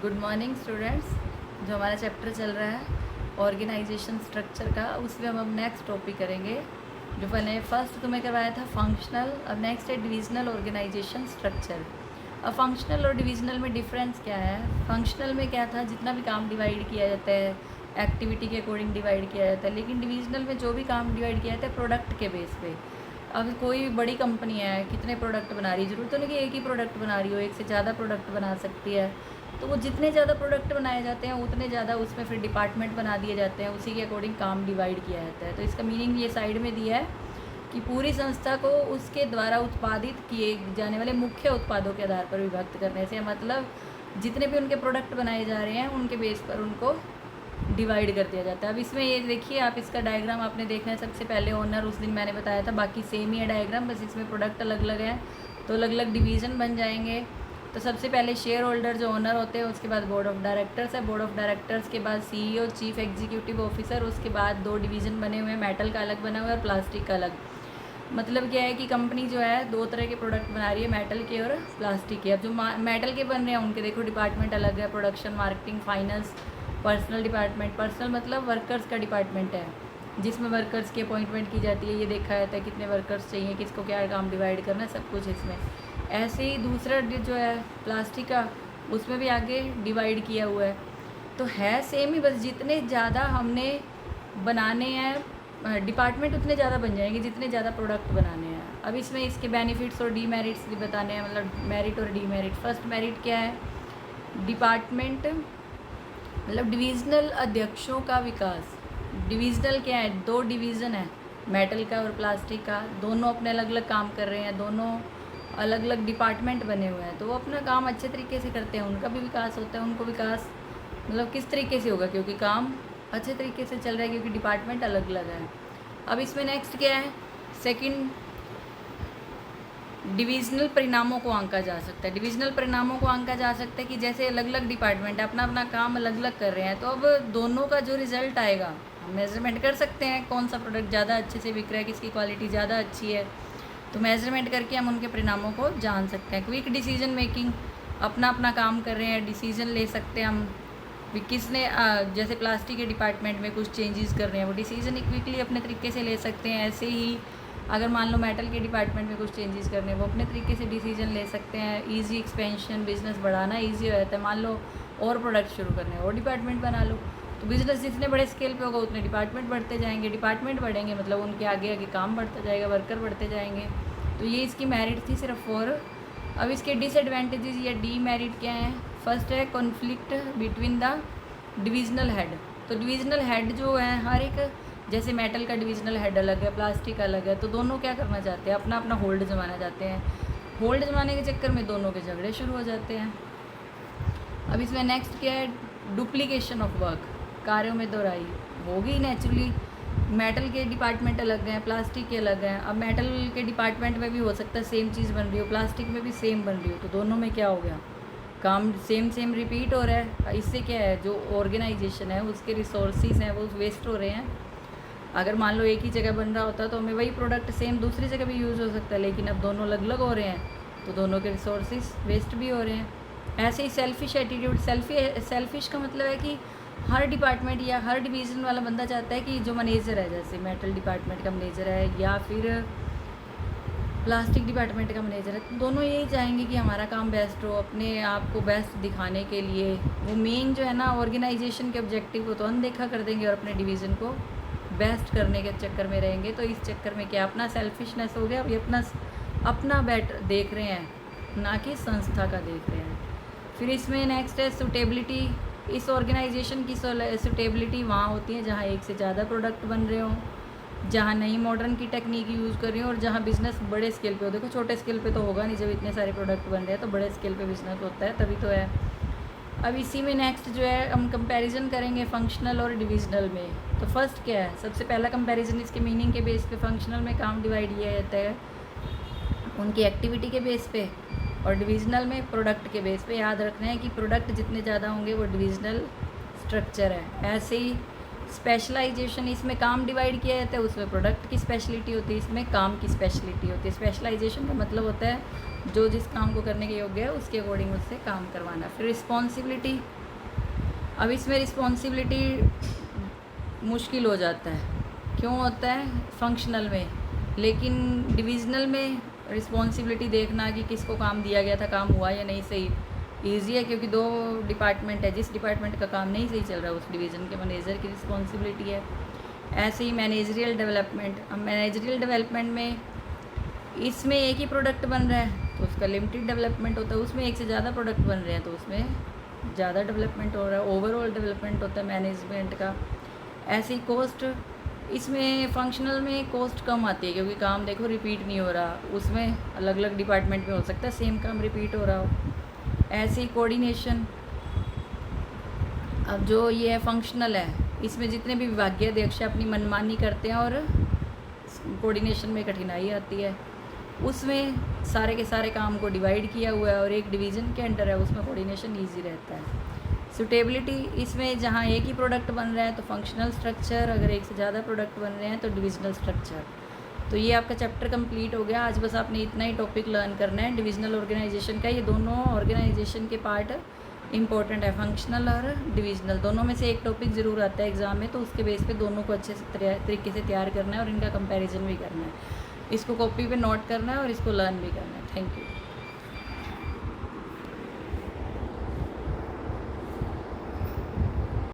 Good morning students. जो हमारा chapter चल रहा है ऑर्गेनाइजेशन स्ट्रक्चर का, उसमें हम अब नेक्स्ट टॉपिक करेंगे। जो मैंने फर्स्ट तुम्हें करवाया था फंक्शनल, अब नेक्स्ट है डिविजनल ऑर्गेनाइजेशन स्ट्रक्चर। अब फंक्शनल और डिविजनल में डिफरेंस क्या है? फंक्शनल में क्या था, जितना भी काम डिवाइड किया जाता है एक्टिविटी के अकॉर्डिंग डिवाइड किया जाता है, लेकिन डिविजनल में जो भी काम डिवाइड किया जाता है प्रोडक्ट के बेस पे। अब कोई बड़ी कंपनी है, कितने प्रोडक्ट बना रही है, ज़रूरत तो नहीं कि एक ही प्रोडक्ट बना रही हो, एक से ज़्यादा प्रोडक्ट बना सकती है। तो वो जितने ज़्यादा प्रोडक्ट बनाए जाते हैं उतने ज़्यादा उसमें फिर डिपार्टमेंट बना दिए जाते हैं, उसी के अकॉर्डिंग काम डिवाइड किया जाता है। तो इसका मीनिंग ये साइड में दिया है कि पूरी संस्था को उसके द्वारा उत्पादित किए जाने वाले मुख्य उत्पादों के आधार पर विभक्त करने से, मतलब जितने भी उनके प्रोडक्ट बनाए जा रहे हैं उनके बेस पर उनको डिवाइड कर दिया जाता है। अब इसमें ये देखिए, आप इसका डायग्राम आपने देखना है। सबसे पहले ओनर उस दिन मैंने बताया था, बाकी सेम ही है डायग्राम, बस इसमें प्रोडक्ट अलग अलग है तो अलग अलग डिवीज़न बन जाएंगे। तो सबसे पहले शेयर होल्डर जो ओनर होते हैं, उसके बाद बोर्ड ऑफ डायरेक्टर्स है, बोर्ड ऑफ डायरेक्टर्स के बाद सीईओ चीफ एग्जीक्यूटिव ऑफिसर, उसके बाद दो डिवीज़न बने हुए हैं, मेटल का अलग बना हुआ है और प्लास्टिक का अलग। मतलब क्या है कि कंपनी जो है दो तरह के प्रोडक्ट बना रही है, मेटल के और प्लास्टिक के। अब जो मेटल के बन रहे हैं उनके देखो डिपार्टमेंट अलग है, production, marketing, finance, personal department. Personal मतलब वर्कर्स का डिपार्टमेंट है, जिसमें वर्कर्स की अपॉइंटमेंट की जाती है, ये देखा जाता है कितने वर्कर्स चाहिए, किसको क्या काम डिवाइड करना है, सब कुछ इसमें। ऐसे ही दूसरा जो है प्लास्टिक का, उसमें भी आगे डिवाइड किया हुआ है। तो है सेम ही, बस जितने ज़्यादा हमने बनाने हैं डिपार्टमेंट उतने ज़्यादा बन जाएंगे जितने ज़्यादा प्रोडक्ट बनाने हैं। अब इसमें इसके बेनिफिट्स और डीमेरिट्स भी बताने हैं, मतलब मेरिट और डीमेरिट। फर्स्ट मेरिट क्या है? डिपार्टमेंट मतलब डिविजनल अध्यक्षों का विकास। डिविजनल क्या है? दो डिवीज़न है, मेटल का और प्लास्टिक का, दोनों अपने अलग अलग काम कर रहे हैं, दोनों अलग अलग डिपार्टमेंट बने हुए हैं, तो वो अपना काम अच्छे तरीके से करते हैं, उनका भी विकास होता है। उनको विकास मतलब किस तरीके से होगा? क्योंकि काम अच्छे तरीके से चल रहा है, क्योंकि डिपार्टमेंट अलग अलग है। अब इसमें नेक्स्ट क्या है? सेकंड, डिविजनल परिणामों को आंका जा सकता है। डिविजनल परिणामों को आंका जा सकता है कि जैसे अलग अलग डिपार्टमेंट अपना अपना काम अलग अलग कर रहे हैं, तो अब दोनों का जो रिजल्ट आएगा हम मेजरमेंट कर सकते हैं, कौन सा प्रोडक्ट ज़्यादा अच्छे से बिक रहा है, किसकी क्वालिटी ज़्यादा अच्छी है, तो मेजरमेंट करके हम उनके परिणामों को जान सकते हैं। क्विक डिसीजन मेकिंग, अपना अपना काम कर रहे हैं, डिसीजन ले सकते हैं हम भी, किसने जैसे प्लास्टिक के डिपार्टमेंट में कुछ चेंजेस कर रहे हैं, वो डिसीजन क्विकली अपने तरीके से ले सकते हैं। ऐसे ही अगर मान लो मेटल के डिपार्टमेंट में कुछ चेंजेस करने हैं, वो अपने तरीके से डिसीजन ले सकते हैं। इजी एक्सपेंशन, बिजनेस बढ़ाना इजी हो जाता है। मान लो और प्रोडक्ट शुरू करने हैं, और डिपार्टमेंट बना लो, तो बिजनेस जितने बड़े स्केल पे होगा उतने डिपार्टमेंट बढ़ते जाएंगे, डिपार्टमेंट बढ़ेंगे मतलब उनके आगे आगे काम बढ़ता जाएगा, वर्कर बढ़ते जाएंगे। तो ये इसकी मेरिट थी सिर्फ 4। अब इसके डिसएडवांटेजेस या डीमेरिट क्या हैं? फर्स्ट है conflict between the divisional head. तो डिविजनल हेड जो है हर एक, जैसे मेटल का डिविजनल हेड अलग है, प्लास्टिक अलग है, तो दोनों क्या करना चाहते हैं? अपना अपना होल्ड जमाना चाहते हैं। होल्ड जमाने के चक्कर में दोनों के झगड़े शुरू हो जाते हैं। अब इसमें नेक्स्ट क्या है? डुप्लीकेशन ऑफ वर्क, कार्यों में दोहराई होगी नेचुरली। मेटल के डिपार्टमेंट अलग हैं, प्लास्टिक के अलग हैं। अब मेटल के डिपार्टमेंट में भी हो सकता है सेम चीज़ बन रही हो, प्लास्टिक में भी सेम बन रही हो, तो दोनों में क्या हो गया? काम सेम सेम रिपीट हो रहा है। इससे क्या है, जो ऑर्गेनाइजेशन है उसके रिसोर्सेज हैं वो वेस्ट हो रहे हैं। अगर मान लो एक ही जगह बन रहा होता तो हमें वही प्रोडक्ट सेम दूसरी जगह भी यूज़ हो सकता है, लेकिन अब दोनों अलग अलग हो रहे हैं तो दोनों के रिसोर्सेज वेस्ट भी हो रहे हैं। ऐसे ही सेल्फिश एटीट्यूड। सेल्फिश का मतलब है कि हर डिपार्टमेंट या हर डिवीज़न वाला बंदा चाहता है कि जो मैनेजर है, जैसे मेटल डिपार्टमेंट का मैनेजर है या फिर प्लास्टिक डिपार्टमेंट का मैनेजर है, तो दोनों यही चाहेंगे कि हमारा काम बेस्ट हो, अपने आप को बेस्ट दिखाने के लिए वो मेन जो है ना ऑर्गेनाइजेशन के ऑब्जेक्टिव को तो अनदेखा कर देंगे और अपने डिवीज़न को बेस्ट करने के चक्कर में रहेंगे। तो इस चक्कर में क्या अपना सेल्फिशनेस हो गया, ये अपना बेटर देख रहे हैं, ना कि संस्था का देख रहे हैं। फिर इसमें नेक्स्ट है सूटेबिलिटी। इस ऑर्गेनाइजेशन की सूटेबिलिटी वहाँ होती है जहाँ एक से ज़्यादा प्रोडक्ट बन रहे हों, जहाँ नई मॉडर्न की टेक्निक यूज़ कर रही हो, और जहाँ बिज़नेस बड़े स्केल पे हो। देखो छोटे स्केल पे तो होगा नहीं, जब इतने सारे प्रोडक्ट बन रहे हैं तो बड़े स्केल पे बिज़नेस होता है, तभी तो है। अब इसी में नेक्स्ट जो है हम कंपैरिजन करेंगे फंक्शनल और डिविजनल में। तो फर्स्ट क्या है? सबसे पहला कंपैरिजन इसके मीनिंग के बेस पे। फंक्शनल में काम डिवाइड किया जाता है उनकी एक्टिविटी के बेस पे, और डिविजनल में प्रोडक्ट के बेस पे। याद रखना है कि प्रोडक्ट जितने ज़्यादा होंगे वो डिविजनल स्ट्रक्चर है। ऐसे ही स्पेशलाइजेशन, इसमें काम डिवाइड किया जाता है, उसमें प्रोडक्ट की स्पेशलिटी होती है, इसमें काम की स्पेशलिटी होती है। स्पेशलाइजेशन का मतलब होता है जो जिस काम को करने के योग्य है उसके अकॉर्डिंग उससे काम करवाना। फिर रिस्पॉन्सिबिलिटी, अब इसमें रिस्पॉन्सिबिलिटी मुश्किल हो जाता है, क्यों होता है फंक्शनल में, लेकिन डिविजनल में रिस्पॉन्सिबिलिटी देखना कि किसको काम दिया गया था, काम हुआ या नहीं सही, ईजी है, क्योंकि 2 डिपार्टमेंट है, जिस डिपार्टमेंट का काम नहीं सही चल रहा है उस डिवीज़न के मैनेजर की रिस्पॉन्सिबिलिटी है। ऐसे ही मैनेजरियल डेवलपमेंट, अब मैनेजरियल डेवलपमेंट में इसमें एक ही प्रोडक्ट बन रहा है तो उसका लिमिटेड डेवलपमेंट होता है, उसमें एक से ज़्यादा प्रोडक्ट बन रहे हैं तो उसमें ज़्यादा डेवलपमेंट हो रहा है, ओवरऑल डेवलपमेंट होता है मैनेजमेंट का। ऐसी कॉस्ट, इसमें फंक्शनल में कॉस्ट कम आती है क्योंकि काम देखो रिपीट नहीं हो रहा, उसमें अलग अलग डिपार्टमेंट में हो सकता है सेम काम रिपीट हो रहा हो। ऐसे ही कोऑर्डिनेशन, अब जो ये है फंक्शनल है, इसमें जितने भी विभागीय अध्यक्ष अपनी मनमानी करते हैं और कोऑर्डिनेशन में कठिनाई आती है। उसमें सारे के सारे काम को डिवाइड किया हुआ है और एक डिवीज़न के अंडर है, उसमें कोऑर्डिनेशन ईजी रहता है। सूटेबिलिटी, इसमें जहाँ एक ही प्रोडक्ट बन रहा है तो फंक्शनल स्ट्रक्चर, अगर एक से ज़्यादा प्रोडक्ट बन रहे हैं तो डिविजनल स्ट्रक्चर। तो ये आपका चैप्टर कंप्लीट हो गया। आज बस आपने इतना ही टॉपिक लर्न करना है डिविजनल ऑर्गेनाइजेशन का। ये दोनों ऑर्गेनाइजेशन के पार्ट इंपॉर्टेंट है, फंक्शनल और डिविजनल, दोनों में से एक टॉपिक ज़रूर आता है एग्ज़ाम में, तो उसके बेस पे दोनों को अच्छे से तरीके से तैयार करना है और इनका कंपैरिजन भी करना है। इसको कॉपी पे नोट करना है और इसको लर्न भी करना है। Thank you.